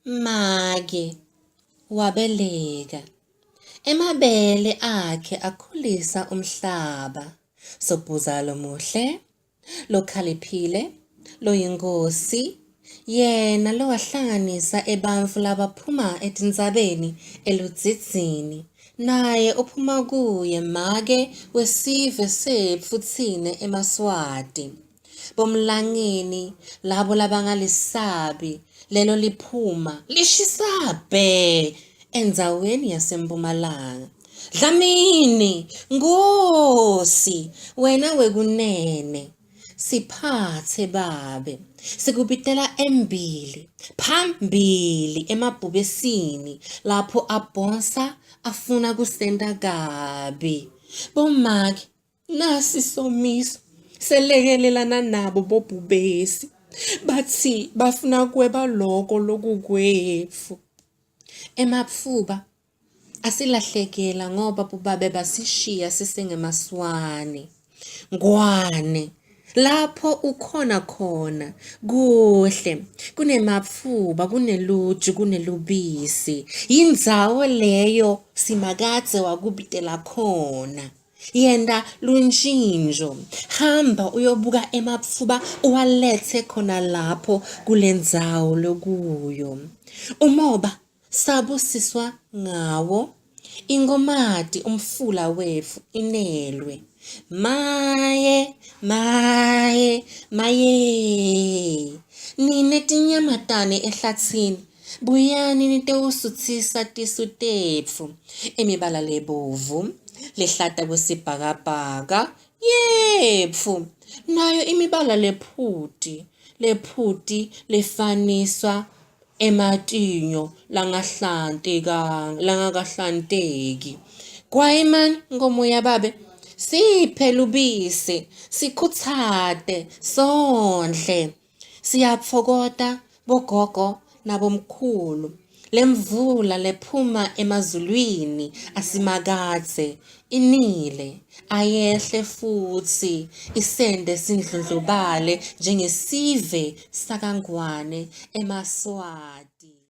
Make wabeleka. Emabele akhe akhulisa umhlaba. Sobhuzalo muhle, lokhaliphile, loyinkosi. Yena lowahlanganisa ebantfu labaphuma etindzabeni eludzidzini. Naye uphuma kuye make wesive setfu tsine eMaswati. Bomlangeni labo labangalisabi lelo liphuma lishisabe endzaweni yaseMpumalanga. Dlamini, Nkosi, wena wekunene, siphatse babe, sikubitela embili, phambili emabhubesini lapho abhonsa afuna kusenta kabi. Bomake, nasi somiso selekelelana nabo bobhubesi, bathi bafuna kweba loko lokukwetfu. Emapfuba asilahlekela ngoba bobabe basishiya sisengemaswane. Ngwane, lapho ukhona khona kuhle, kunemapfuba, kuneluju, kunelubisi. Yindzawo leyo simakadze wakubitela khona. Yenda lunjinjo, hamba uyobuka emapfuba uwaletse khona lapho kulendzawo lokuyo. Umoba sabusiswa ngawo, ingomati umfula wetfu inelwe. Maye, nine tinyamatane ehlatsini, buyani nitewusutsisa tisu tetfu. Emibala lebovu, lehlata kwesibhakabhaka, yepfu, nayo imibala lephuti lefaniswa ematinyo langakahlanteki. Kwaimani ngomoya babe, siphe lubisi, sikhutsate, sondle. Siyapfokota bogogo nabomkhulu. Lemvula lephuma emazulwini asimakadze inile, ayehle futsi isende sindlondlobale njengesive sakaNgwane eMaswati.